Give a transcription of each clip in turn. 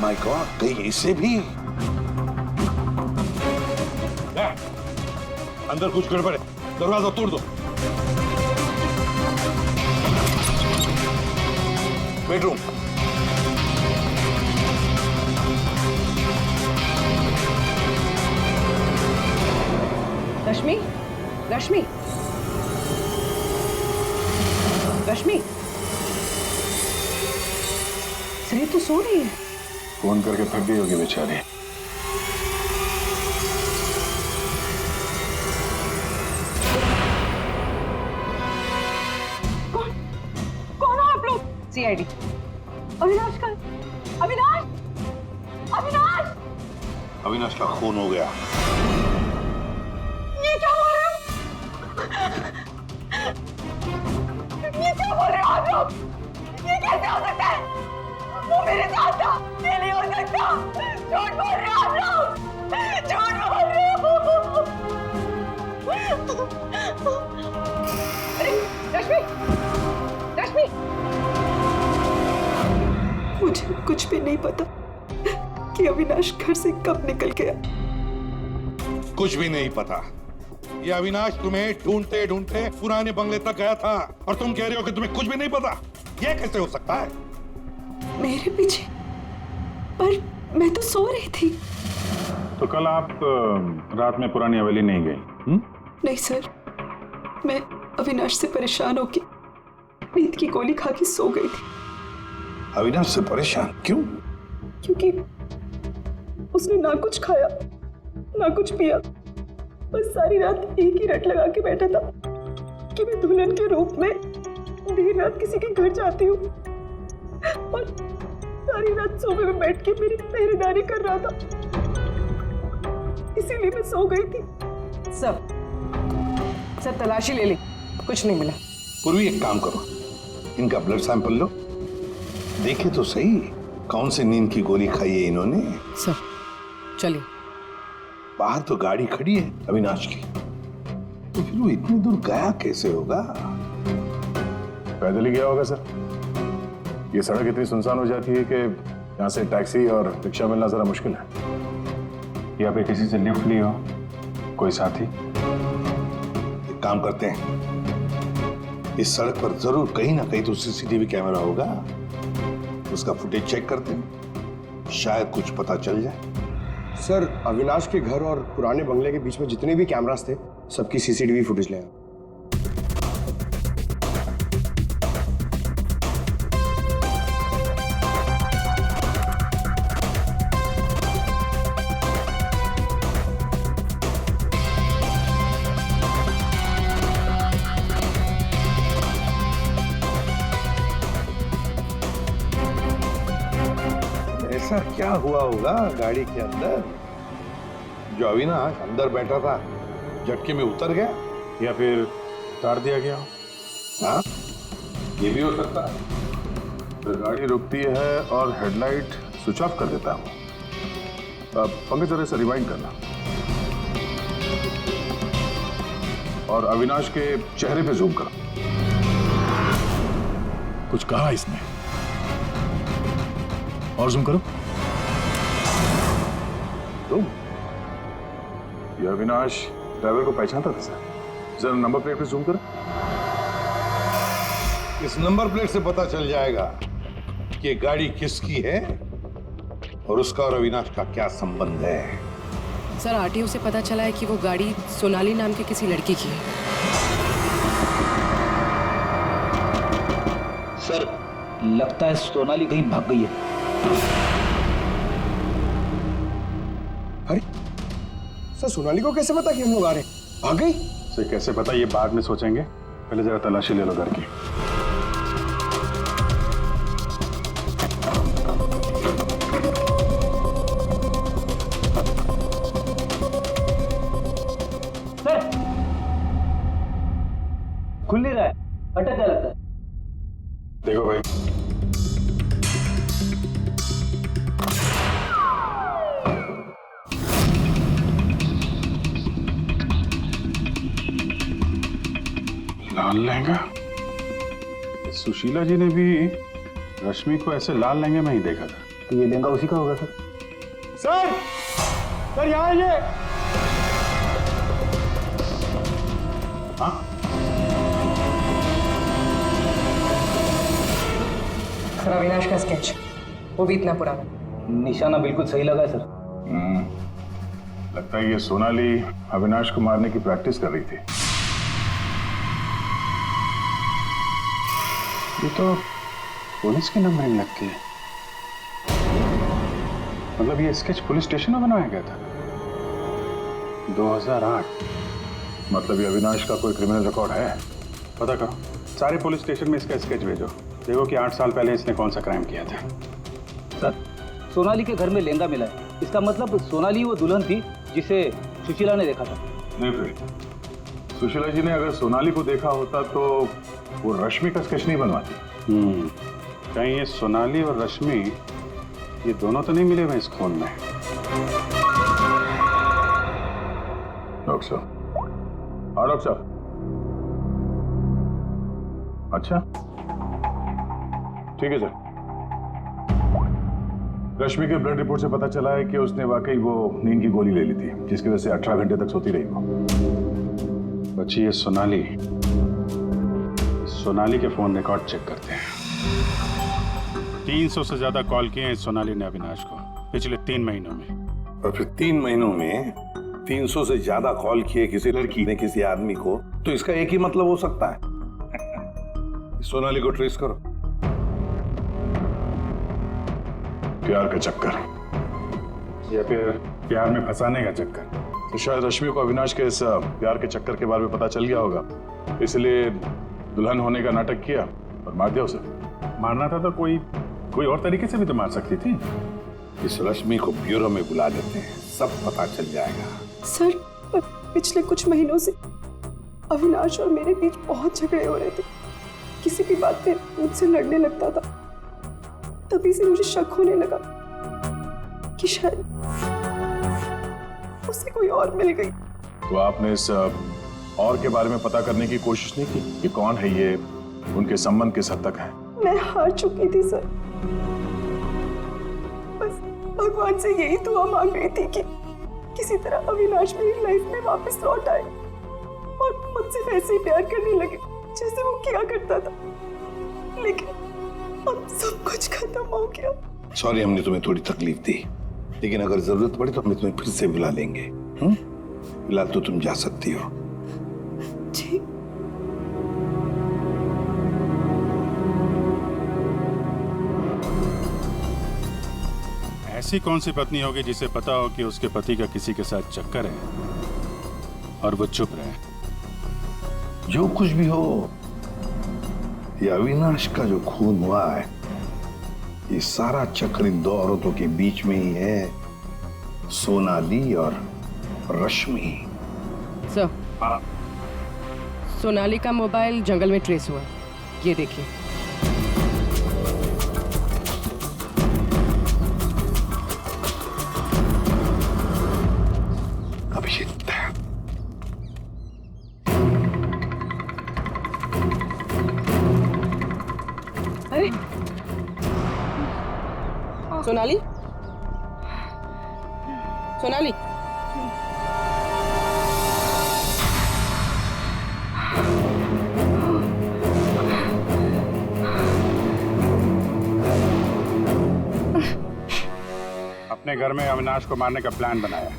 My God, कहीं इसे भी? अंदर कुछ गड़बड़ है, दरवाजा तोड़ दो। बेडरूम। रश्मि, रश्मि, रश्मि, श्री तो सो रही है। फोन करके थक गई होगी बेचारी। कौन हो आप लोग? सीआईडी। अविनाश का, अविनाश, अविनाश, अविनाश का खून हो गया। ये क्या बोल रहे हो? ये क्या बोल रहे हो आप लोग? ये कैसे हो सकता है? वो मेरे साथ था, ये नहीं हो सकता। झूठ बोल रहे हो आप लोग, झूठ बोल रहे हो। अरे रश्मि, रश्मि, मुझे कुछ भी नहीं पता कि अविनाश घर से कब निकल गया। कुछ भी नहीं पता। ये अविनाश तुम्हें ढूंढते ढूंढते पुराने बंगले तक गया था और तुम कह रहे हो कि तुम्हें कुछ भी नहीं पता। ये कैसे हो सकता है? मेरे पीछे? पर मैं तो सो रही थी। तो कल आप रात में पुरानी हवेली नहीं गई? नहीं सर, मैं अविनाश से परेशान होकर नींद की गोली खा के सो गई थी। अविनाश से परेशान क्यों? क्योंकि उसने ना कुछ खाया ना कुछ पिया, बस सारी रात एक ही रट लगा के बैठा था कि मैं दुल्हन के रूप में देर रात किसी के घर जाती हूँ, और सारी रात सोफे में बैठ के मेरी पहरेदारी कर रहा था। इसीलिए मैं सो गई थी। सब तलाशी ले ली, कुछ नहीं मिला। पूर्वी एक काम करो, इनका ब्लड सैंपल लो, देखे तो सही कौन सी नींद की गोली खाई है इन्होंने। सब चलिए। बाहर तो गाड़ी खड़ी है अविनाश की, तो फिर वो इतनी दूर गया कैसे होगा? पैदल ही गया होगा सर। ये सड़क इतनी सुनसान हो जाती है कि यहाँ से टैक्सी और रिक्शा मिलना जरा मुश्किल है। या फिर किसी से लिफ्ट ली हो, कोई साथी। एक काम करते हैं, इस सड़क पर जरूर कहीं ना कहीं तो सीसीटीवी कैमरा होगा, उसका फुटेज चेक करते हैं, शायद कुछ पता चल जाए। सर, अविनाश के घर और पुराने बंगले के बीच में जितने भी कैमरास थे, सबकी सीसीटीवी फुटेज ले आए। ऐसा क्या हुआ होगा गाड़ी के अंदर जो अविनाश अंदर बैठा था झटके में उतर गया? या फिर उतार दिया गया हो। हाँ, ये भी हो सकता है। तो गाड़ी रुकती है और हेडलाइट स्विच ऑफ कर देता हूँ। पंकज जरा से रिवाइंड करना और अविनाश के चेहरे पे जूम करो। कुछ कहा इसने? और जूम करो। तुम ये अविनाश ड्राइवर को पहचानता था सर। जरा नंबर प्लेट पे जूम करो। इस नंबर प्लेट से पता चल जाएगा कि ये गाड़ी किसकी है और उसका और अविनाश का क्या संबंध है। सर, आरटीओ से पता चला है कि वो गाड़ी सोनाली नाम के किसी लड़की की है। सर, लगता है सोनाली कहीं भाग गई है। अरे सर, सोनाली को कैसे पता कि हम लोग आ रहे हैं? भाग गई? सर कैसे पता, ये बाद में सोचेंगे, पहले जरा तलाशी ले लो घर की। सर, खुल नहीं रहा है, अटक गया लगता है। देखो भाई, लाल लहंगा। सुशीला जी ने भी रश्मि को ऐसे लाल लहंगे में ही देखा था। तो ये लहंगा उसी का होगा सर। सर यहाँ आइए। हाँ सर अविनाश का स्केच, वो भी इतना पुराना। निशाना बिल्कुल सही लगा है सर। लगता है ये सोनाली अविनाश को मारने की प्रैक्टिस कर रही थी। ये तो पुलिस की नंबरिंग लगती है। मतलब ये स्केच पुलिस स्टेशन में बनाया गया था 2008। मतलब ये अविनाश का कोई क्रिमिनल रिकॉर्ड है। पता करो, सारे पुलिस स्टेशन में इसका स्केच भेजो, देखो कि 8 साल पहले इसने कौन सा क्राइम किया था। सर सोनाली के घर में लहंगा मिला है, इसका मतलब सोनाली वो दुल्हन थी जिसे सुशीला ने देखा था। नहीं फिर सुशीला जी ने अगर सोनाली को देखा होता तो वो रश्मि का स्केच नहीं बनवाती। कहीं ये सोनाली और रश्मि ये दोनों तो नहीं मिले हुए इस खून में। डॉक्टर साहब। हाँ डॉक्टर साहब। अच्छा ठीक है सर। रश्मि के ब्लड रिपोर्ट से पता चला है कि उसने वाकई वो नींद की गोली ले ली थी, जिसकी वजह से 18 घंटे तक सोती रही वो। बच्ची ये सोनाली के फोन रिकॉर्ड चेक करते हैं। 300 से ज्यादा कॉल किए हैं सोनाली ने अविनाश को पिछले 3 महीनों में। और फिर 3 महीनों में 300 से ज्यादा कॉल किए किसी लड़की ने किसी आदमी को, तो इसका एक ही मतलब हो सकता है। सोनाली को ट्रेस करो। प्यार का चक्कर या फिर प्यार में फंसाने का चक्कर। तो शायद रश्मि को अविनाश के इस प्यार के चक्कर के बारे में पता चल गया होगा, इसलिए दुल्हन होने का नाटक किया और मार दिया उसे। मारना था तो कोई और तरीके से भी तो मार सकती थी। इस रश्मि को ब्यूरो में बुला लेते हैं, सब पता चल जाएगा। सर पिछले कुछ महीनों से अविनाश और मेरे बीच बहुत झगड़े हो रहे थे। किसी भी बात पे मुझसे लड़ने लगता था। तभी से मुझे शक होने लगा कि शायद उसे कोई और मिल गई। तो आपने इस और के बारे में पता करने की कोशिश नहीं की कि कौन है ये, उनके संबंध किस हद तक है? मैं हार चुकी थी सर। बस भगवान से यही दुआ मांग रही थी कि किसी तरह अविनाश मेरी लाइफ में वापस लौट आए और मुझसे वैसे ही प्यार करने लगे जैसे वो किया करता था। लेकिन अब सब कुछ खत्म हो गया। सॉरी हमने तुम्हें थोड़ी तकलीफ दी, लेकिन अगर जरूरत पड़े तो हम तुम्हें फिर से बुला लेंगे। फिलहाल तो तुम जा सकती हो। जी। ऐसी कौन सी पत्नी होगी जिसे पता हो कि उसके पति का किसी के साथ चक्कर है और वो चुप रहे? जो कुछ भी हो, ये अविनाश का जो खून हुआ है, ये सारा चक्र इन 2 औरतों के बीच में ही है, सोनाली और रश्मि। सर सोनाली का मोबाइल जंगल में ट्रेस हुआ, ये देखिए। अभिषेक अरे सोनाली, सोनाली अपने घर में अविनाश को मारने का प्लान बनाया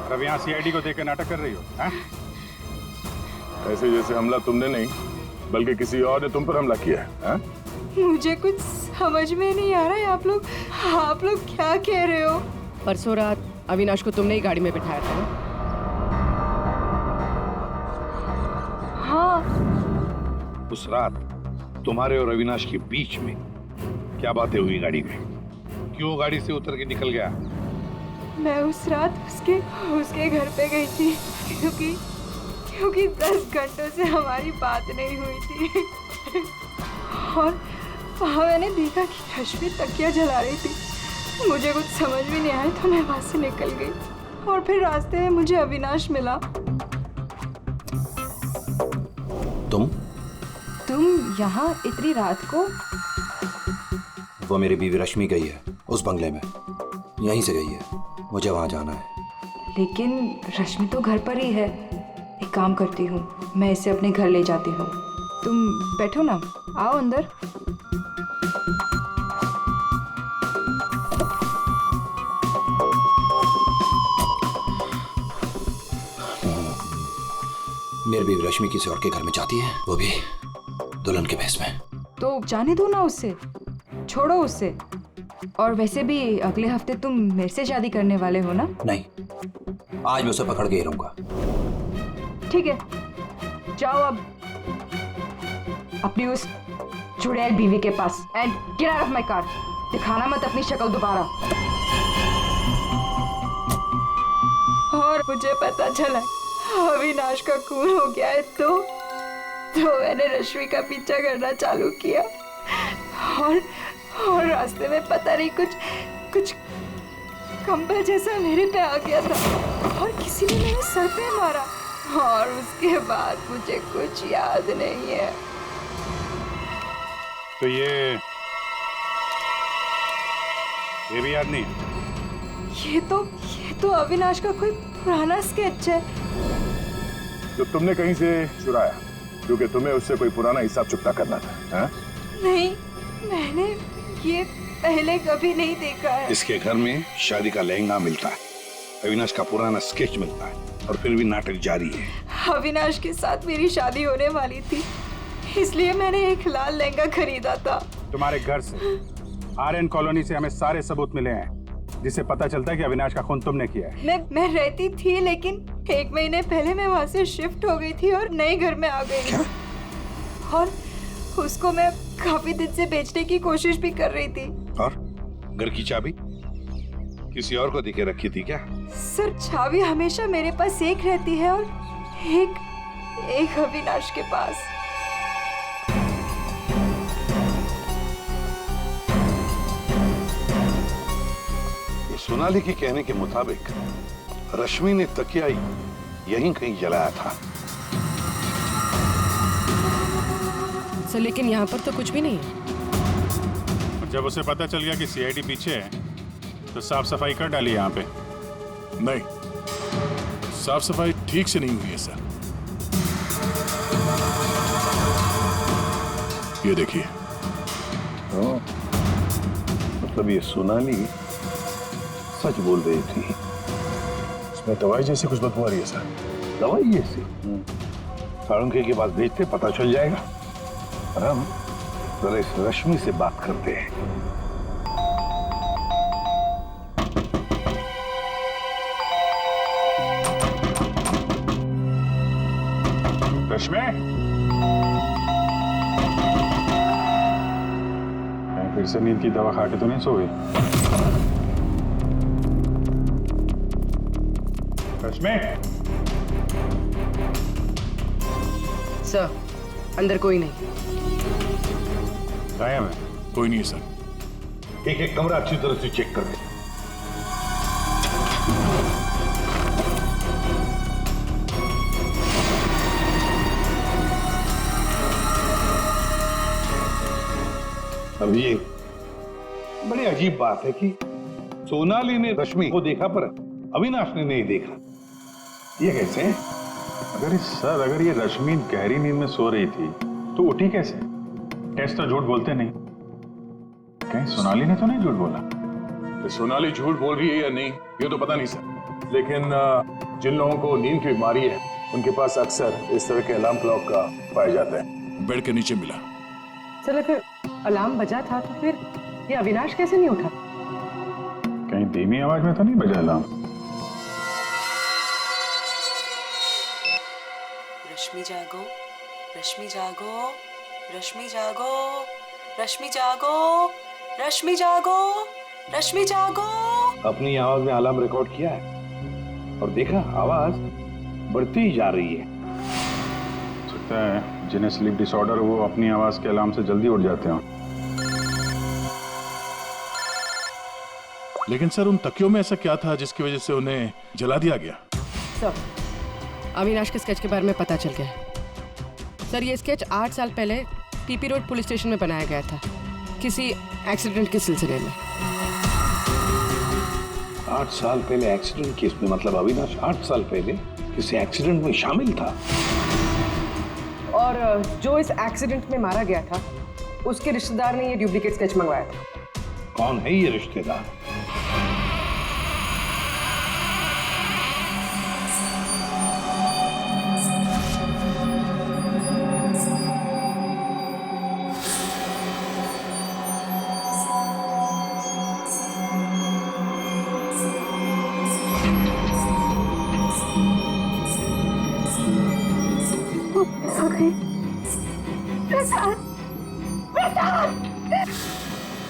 और अब यहाँ सीआईडी को देकर नाटक कर रही हो है? ऐसे जैसे हमला तुमने नहीं बल्कि किसी और ने तुम पर हमला किया है? मुझे कुछ समझ में नहीं आ रहा है। आप लोग क्या कह रहे हो? परसों रात अविनाश को तुमने ही गाड़ी में बिठाया था ना? हाँ। उस रात तुम्हारे और अविनाश के बीच में क्या बातें हुई गाड़ी में? क्यों गाड़ी से उतर के निकल गया? मैं उस रात उसके घर पे गई थी क्योंकि 10 घंटों से हमारी बात नहीं हुई थी और वहाँ मैंने देखा कि रश्मि तकिया जला रही थी। मुझे कुछ समझ भी नहीं आया तो मैं वहाँ से निकल गई और फिर रास्ते में मुझे अविनाश मिला। तुम यहाँ इतनी रात को? वो मेरी बीवी रश्मि गई है। उस बंगले में, यहीं से गई है। मुझे वहां जाना है। लेकिन रश्मि तो घर पर ही है। एक काम करती हूँ, मैं इसे अपने घर ले जाती हूँ। तुम बैठो ना, आओ अंदर। मेरी बीवी रश्मि किसी और के घर में जाती है, वो भी दुल्हन के भेष में। तो जाने दो ना उससे, छोड़ो उससे। और वैसे भी अगले हफ्ते तुम मेरे से शादी करने वाले हो ना? नहीं, आज मैं उसे पकड़ के ही रहूंगा। ठीक है, जाओ अब अपनी उस चुड़ैल बीवी के पास and get out of my car. दिखाना मत अपनी शक्ल दोबारा। और मुझे पता चला अविनाश का खून हो गया है तो मैंने रश्मि का पीछा करना चालू किया और रास्ते में पता नहीं कुछ कंबल जैसा मेरे पे आ गया था और किसी ने मेरे सर पे मारा और उसके बाद मुझे कुछ याद नहीं है। तो ये भी याद नहीं है? ये तो अविनाश का कोई पुराना स्केच है जो तुमने कहीं से चुराया, क्योंकि तुम्हें उससे कोई पुराना हिसाब चुकता करना था। हा? नहीं, मैंने ये पहले कभी नहीं देखा है। इसके घर में शादी का लहंगा मिलता है, अविनाश का पुराना स्केच मिलता है और फिर भी नाटक जारी है। अविनाश के साथ मेरी शादी होने वाली थी, इसलिए मैंने एक लाल लहंगा खरीदा था। तुम्हारे घर से आर्यन कॉलोनी से हमें सारे सबूत मिले हैं जिससे पता चलता है कि अविनाश का खून तुमने किया है। मैं रहती थी, लेकिन 1 महीने पहले मैं वहाँ से शिफ्ट हो गई थी और नए घर में आ गई। और उसको मैं काफी दिन से बेचने की कोशिश भी कर रही थी। और घर की चाबी किसी और को देके रखी थी क्या? सर, चाबी हमेशा मेरे पास एक रहती है और एक अविनाश के पास। सोनाली के कहने के मुताबिक रश्मि ने तकिया यहीं कहीं जलाया था। सर, लेकिन यहाँ पर तो कुछ भी नहीं है। जब उसे पता चल गया कि सीआईडी पीछे है तो साफ सफाई कर डाली यहाँ पे। नहीं, साफ सफाई ठीक से नहीं हुई है सर। ये देखिए। मतलब ये सोनाली सच बोल रही थी। इसमें दवाई जैसी कुछ बदबू आ रही है सर। दवाई जैसी? साळुंखे के पास भेजते, पता चल जाएगा। और हम जरा इस रश्मि से बात करते हैं। रश्मि, फिर से नींद की दवा खा के तो नहीं सो गई? रश्मि, सर, अंदर कोई नहीं। गायब है? कोई नहीं है सर। एक कमरा अच्छी तरह से चेक कर दे। अब ये बड़ी अजीब बात है कि सोनाली ने रश्मि को देखा पर अविनाश ने नहीं देखा। ये कैसे? अगर ये रश्मि गहरी नींद में सो रही थी तो उठी कैसे? टेस्ट तो झूठ बोलते नहीं। कहीं सोनाली ने तो नहीं झूठ बोला? कि सोनाली झूठ बोल रही है या नहीं ये तो पता नहीं सर, लेकिन जिन लोगों को नींद की बीमारी है उनके पास अक्सर इस तरह के अलार्म क्लॉक का पाया जाता है। बेड के नीचे मिला। सर, अगर अलार्म बजा था तो फिर ये अविनाश कैसे नहीं उठा? कहीं धीमी आवाज में तो नहीं बजा अलार्म? रश्मि जागो, रश्मि जागो, रश्मि जागो, रश्मि जागो, रश्मि जागो, रश्मि जागो। अपनी आवाज में अलार्म रिकॉर्ड किया है और देखा आवाज बढ़ती ही जा रही है। सकता है जिन्हें स्लीप डिसऑर्डर वो अपनी आवाज के अलार्म से जल्दी उठ जाते हैं। लेकिन सर उन तकियों में ऐसा क्या था जिसकी वजह से उन्हें जला दिया गया? सर, अविनाश के स्केच के बारे में पता चल गया है। सर, ये स्केच 8 साल पहले पीपी रोड पुलिस स्टेशन में बनाया गया था किसी एक्सीडेंट के सिलसिले में। 8 साल पहले एक्सीडेंट केस में, मतलब अविनाश 8 साल पहले किसी एक्सीडेंट में शामिल था। और जो इस एक्सीडेंट में मारा गया था उसके रिश्तेदार ने ये डुप्लीकेट स्केच मंगवाया था। कौन है ये रिश्तेदार?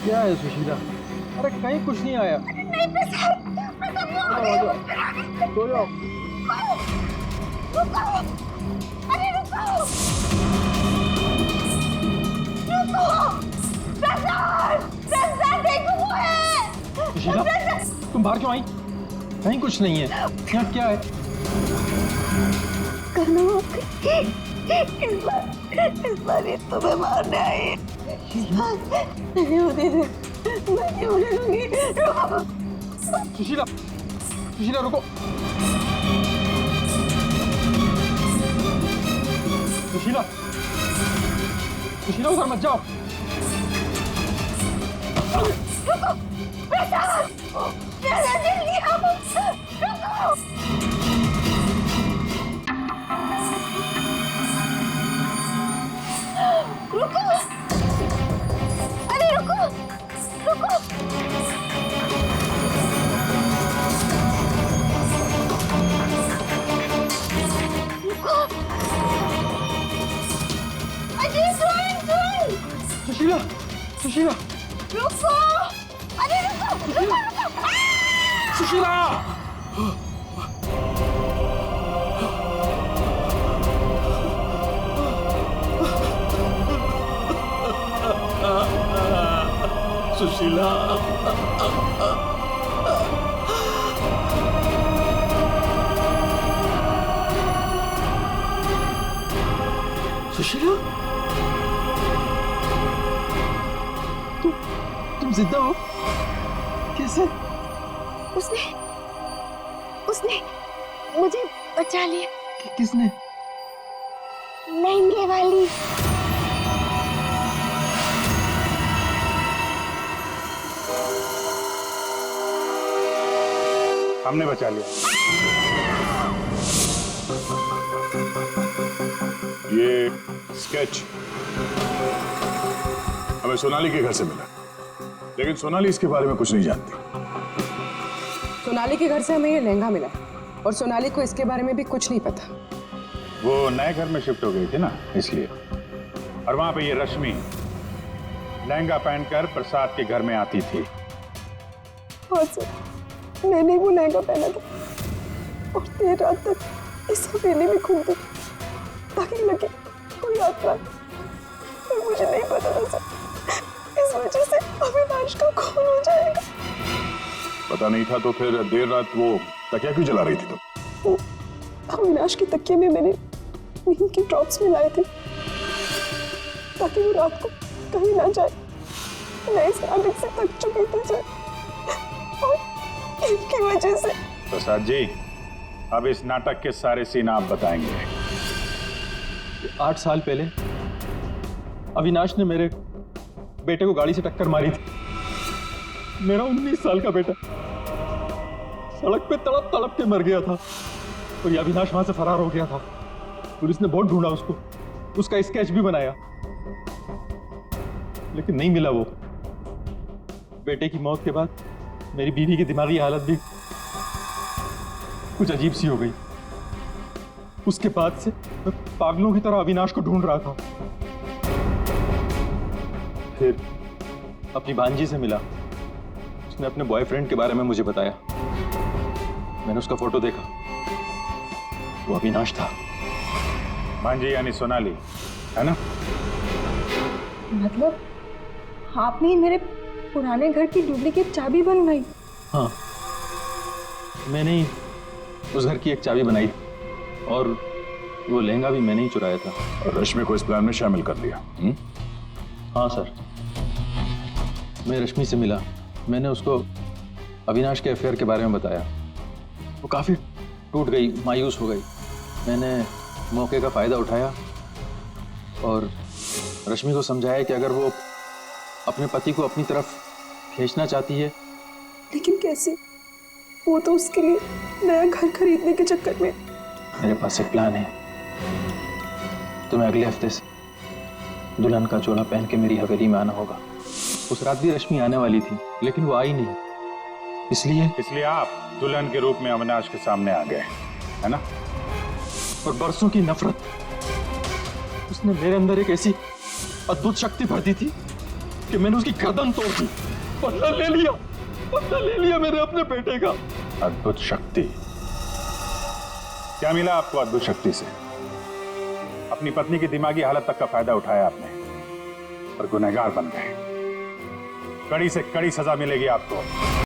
क्या है सुशीला? अरे कहीं कुछ नहीं आया। सो जाओ। सुशीला, तुम बाहर क्यों आई? कहीं कुछ नहीं है। यहाँ क्या है? इस बार ये तुम्हें मारने आई। नहीं होने दे, मैं नहीं होने दूंगी। सुशीला, सुशीला रुको। सुशीला, सुशीला उधर मत जाओ। रुको, अरे रुको, रुको। रुको, अजय सुन। सुशीला, सुशीला, रुको, अरे रुको, रुको। सुशीला। सुशीला, सुशीला, तुम जिंदा हो? कैसे? उसने मुझे बचा लिया। किसने? लहंगे वाली। हमने बचा लिया। ये स्केच हमें सोनाली के घर से मिला, लेकिन सोनाली इसके बारे में कुछ नहीं जानती। सोनाली के घर से हमें ये लहंगा मिला और सोनाली को इसके बारे में भी कुछ नहीं पता। वो नए घर में शिफ्ट हो गई थी ना, इसलिए। और वहां पे ये रश्मि लहंगा पहनकर प्रसाद के घर में आती थी। हाँ सर, मैंने वो लहंगा पहना था और देर रात तक इस हवेली में घूमती ताकि लगे कोई आत्मा। पर मुझे नहीं पता था सर, इस वजह से अविनाश का खून हो जाएगा। पता नहीं था तो फिर देर रात वो तकिया क्यों जला रही थी तुम? वो अविनाश के तकिए में मैंने नींद की ड्रॉप्स मिलाए थे ताकि वो रात को कहीं ना जाए। मैं इस नाटक से थक चुकी थी सर, और इनकी वजह से। प्रसाद जी, अब इस नाटक के सारे सीन आप बताएंगे। 8 साल पहले अविनाश ने मेरे बेटे को गाड़ी से टक्कर मारी थी। मेरा 19 साल का बेटा सड़क पे तड़प तड़प के मर गया था और ये अविनाश वहां से फरार हो गया था। पुलिस ने बहुत ढूंढा उसको, उसका स्केच भी बनाया, लेकिन नहीं मिला। वो बेटे की मौत के बाद मेरी बीवी की दिमागी हालत भी कुछ अजीब सी हो गई। उसके बाद से मैं पागलों की तरह अविनाश को ढूंढ रहा था। फिर अपनी भांजी से मिला, उसने अपने बॉयफ्रेंड के बारे में मुझे बताया। मैंने उसका फोटो देखा, वो अविनाश था। भांजी यानी सोनाली, है ना? मतलब आपने ही मेरे पुराने घर की डुप्लीकेट चाबी बनवाई? हाँ, मैंने ही उस घर की एक चाबी बनाई और वो लहंगा भी मैंने ही चुराया था। और रश्मि को इस प्लान में शामिल कर दिया? हाँ सर, मैं रश्मि से मिला, मैंने उसको अविनाश के अफेयर के बारे में बताया। वो काफ़ी टूट गई, मायूस हो गई। मैंने मौके का फ़ायदा उठाया और रश्मि को समझाया कि अगर वो अपने पति को अपनी तरफ खींचना चाहती है। लेकिन कैसे? वो तो उसके लिए नया घर खरीदने के चक्कर में। मेरे पास एक प्लान है। तुम्हें अगले हफ्ते से दुल्हन का जोड़ा पहन के मेरी हवेली में आना होगा। उस रात भी रश्मि आने वाली थी, लेकिन वो आई नहीं। इसलिए आप दुल्हन के रूप में अविनाश के सामने आ गए, है ना? और बरसों की नफरत, उसने मेरे अंदर एक ऐसी अद्भुत शक्ति भर दी थी कि मैंने उसकी गर्दन तोड़ दी। बदला ले लिया मैंने अपने बेटे का। अद्भुत शक्ति? क्या मिला आपको अद्भुत शक्ति से? अपनी पत्नी की दिमागी हालत तक का फायदा उठाया आपने और गुनहगार बन गए। कड़ी से कड़ी सजा मिलेगी आपको।